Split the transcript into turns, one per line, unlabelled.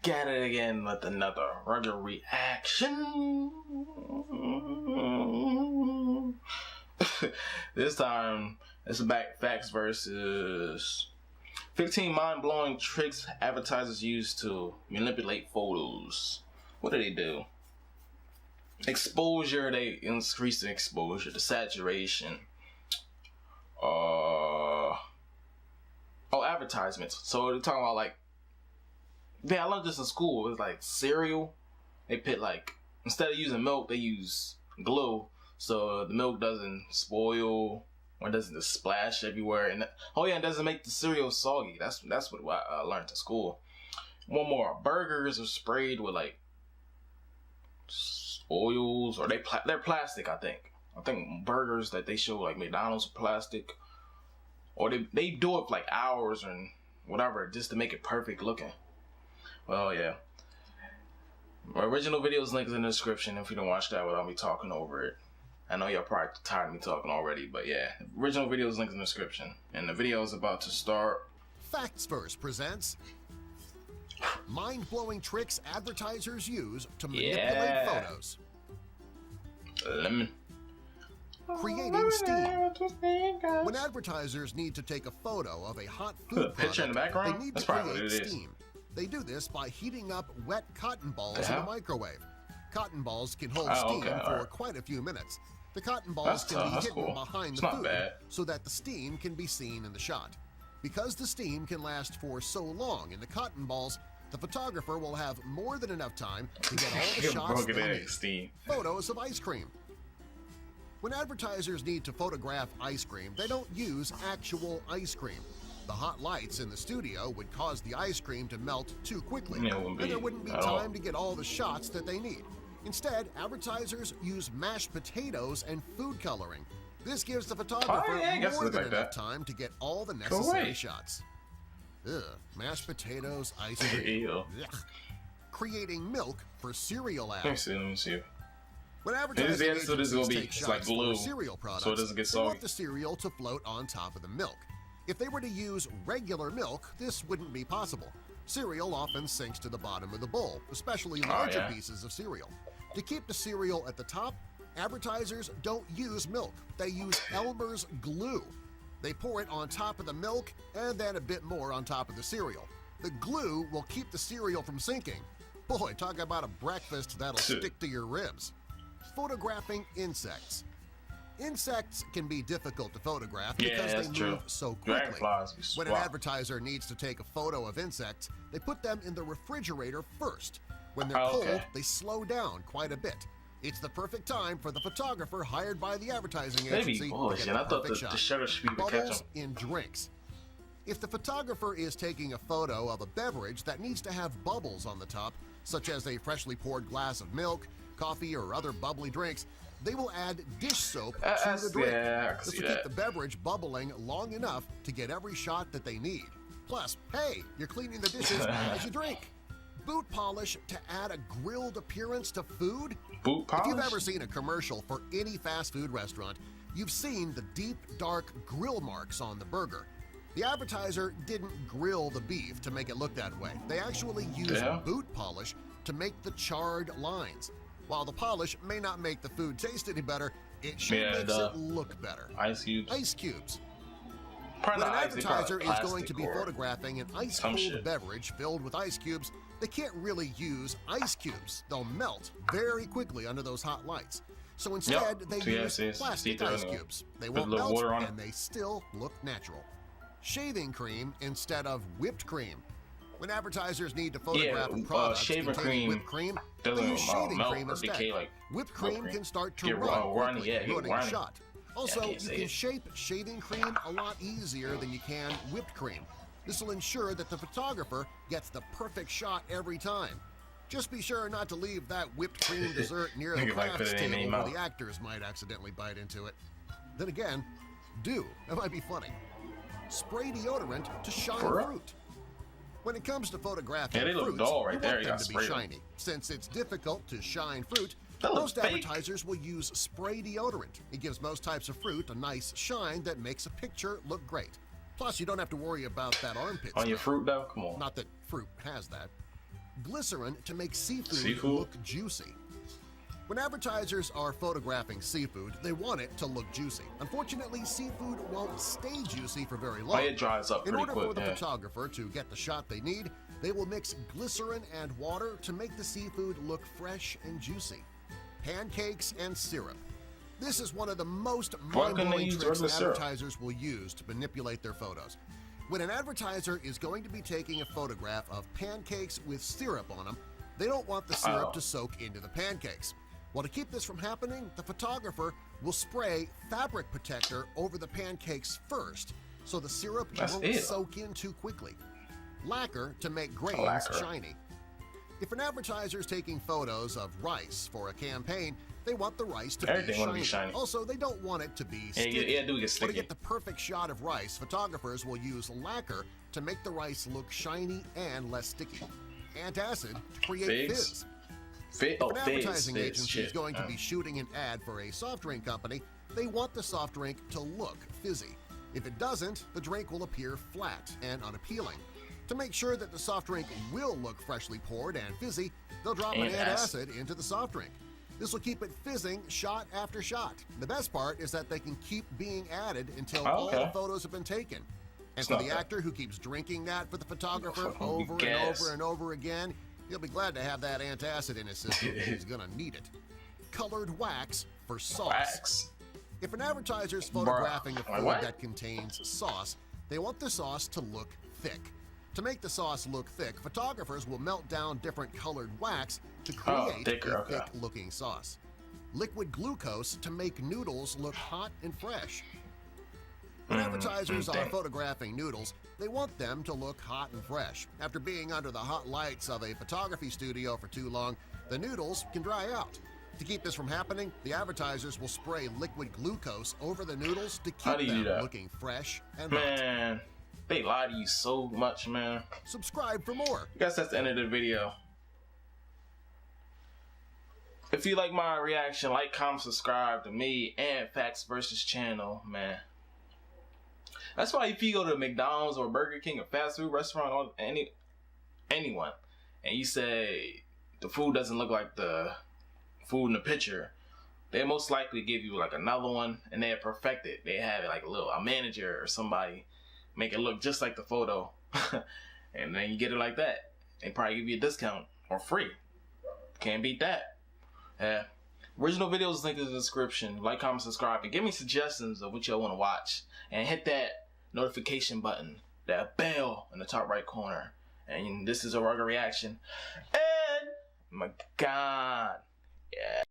back at it again with another Rugga reaction. This time it's back facts versus 15 mind-blowing tricks advertisers use to manipulate photos. What do they do? Exposure, they increase the exposure, the saturation. Advertisements. So they're talking about like, I learned this in school. It's like cereal. They put like, instead of using milk, they use glue, so the milk doesn't spoil or doesn't just splash everywhere. And it doesn't make the cereal soggy. That's what I learned in school. One more. Burgers are sprayed with like oils, or they're plastic. I think burgers that they show like McDonald's are plastic. Or they do it for like hours and whatever just to make it perfect looking. Well, yeah. My original video's link is in the description if you don't watch that without me talking over it. I know y'all probably tired of me talking already, but yeah. The original video's link in the description. And the video is about to start.
Facts First presents mind-blowing tricks advertisers use to manipulate photos.
Lemon.
Creating steam. When advertisers need to take a photo of a hot food product,
in the background?
they need
That's
to
probably what
create
it is.
steam. They do this by heating up wet cotton balls in the microwave. Cotton balls can hold steam for quite a few minutes. The cotton balls can be hidden behind the food so that the steam can be seen in the shot. Because the steam can last for so long in the cotton balls, the photographer will have more than enough time to get all the shots they need. Photos of ice cream. When advertisers need to photograph ice cream, they don't use actual ice cream. The hot lights in the studio would cause the ice cream to melt too quickly, and there wouldn't be time to get all the shots that they need. Instead, advertisers use mashed potatoes and food coloring. This gives the photographer more than enough time to get all the necessary shots. Ugh, mashed potatoes, ice cream. Creating milk for cereal ads.
Let me see.
When advertisers take shots for cereal products,
so it doesn't get
they want the cereal to float on top of the milk. If they were to use regular milk, this wouldn't be possible. Cereal often sinks to the bottom of the bowl, especially larger pieces of cereal. To keep the cereal at the top, advertisers don't use milk. They use Elmer's glue. They pour it on top of the milk and then a bit more on top of the cereal. The glue will keep the cereal from sinking. Boy, talk about a breakfast that'll stick to your ribs. Photographing insects. Insects can be difficult to photograph because they move so quickly. When an advertiser needs to take a photo of insects, they put them in the refrigerator first. When they're cold, they slow down quite a bit. It's the perfect time for the photographer hired by the advertising agency to get the perfect shot. Bubbles in drinks. If the photographer is taking a photo of a beverage that needs to have bubbles on the top, such as a freshly poured glass of milk, coffee, or other bubbly drinks, they will add dish soap to the drink. This will keep the beverage bubbling long enough to get every shot that they need. Plus, hey, you're cleaning the dishes as you drink. Boot polish to add a grilled appearance to food?
Boot polish?
If you've ever seen a commercial for any fast food restaurant, you've seen the deep, dark grill marks on the burger. The advertiser didn't grill the beef to make it look that way. They actually used boot polish to make the charred lines. While the polish may not make the food taste any better, it sure makes it look better.
Ice cubes.
Ice cubes. When an advertiser is going to be photographing an ice-cold beverage filled with ice cubes, they can't really use ice cubes. They'll melt very quickly under those hot lights. So instead, they use plastic ice cubes. They won't melt, and they still look natural. Shaving cream instead of whipped cream. When advertisers need to photograph a product containing whipped cream, they use shaving cream instead. Whipped cream can start to run quickly, ruining a shot. Also, you can shape shaving cream a lot easier than you can whipped cream. This will ensure that the photographer gets the perfect shot every time. Just be sure not to leave that whipped cream dessert near the craft table where the actors might accidentally bite into it. Then again, that might be funny. Spray deodorant to shine fruit. When it comes to photographing fruits, you want them to be shiny. Since it's difficult to shine fruit, most advertisers will use spray deodorant. It gives most types of fruit a nice shine that makes a picture look great. Plus, you don't have to worry about that armpit
on your fruit, though? Come on.
Not that fruit has that. glycerin to make seafood look juicy. When advertisers are photographing seafood, they want it to look juicy. Unfortunately, seafood won't stay juicy for very long.
It dries up pretty quick.
In order for the photographer to get the shot they need, they will mix glycerin and water to make the seafood look fresh and juicy. Pancakes and syrup. This is one of the most mind-blowing tricks advertisers will use to manipulate their photos. When an advertiser is going to be taking a photograph of pancakes with syrup on them, they don't want the syrup to soak into the pancakes. Well, to keep this from happening, the photographer will spray fabric protector over the pancakes first, so the syrup won't soak in too quickly. Lacquer to make grains shiny. If an advertiser is taking photos of rice for a campaign, they want the rice to be shiny. Also, they don't want it to be sticky. But to get the perfect shot of rice, photographers will use lacquer to make the rice look shiny and less sticky. Antacid to create fizz. If an advertising agency is going to be shooting an ad for a soft drink company, they want the soft drink to look fizzy. If it doesn't, the drink will appear flat and unappealing. To make sure that the soft drink will look freshly poured and fizzy, they'll drop an antacid into the soft drink. This will keep it fizzing shot after shot. The best part is that they can keep being added until all the photos have been taken. And for the actor who keeps drinking that for the photographer over and over and over again, he'll be glad to have that antacid in his system. He's gonna need it. Colored wax for sauce. If an advertiser is photographing a food that contains sauce, they want the sauce to look thick. To make the sauce look thick, photographers will melt down different colored wax to create a thick-looking sauce. Liquid glucose to make noodles look hot and fresh. When advertisers are photographing noodles, they want them to look hot and fresh. After being under the hot lights of a photography studio for too long, the noodles can dry out. To keep this from happening, the advertisers will spray liquid glucose over the noodles to keep them looking fresh and hot.
They lie to you so much, man.
Subscribe for more.
I guess that's the end of the video. If you like my reaction, like, comment, subscribe to me and Facts Versus channel, man. That's why if you go to McDonald's or Burger King or fast food restaurant or anyone, and you say the food doesn't look like the food in the picture, they most likely give you like another one, and they perfect it. They have it like a manager or somebody make it look just like the photo, and then you get it like that. They probably give you a discount or free. Can't beat that. Original videos linked in the description. Like, comment, subscribe, and give me suggestions of what y'all want to watch. And hit that notification button, that bell in the top right corner. And this is A.Rugga Reaction. And my God, yeah.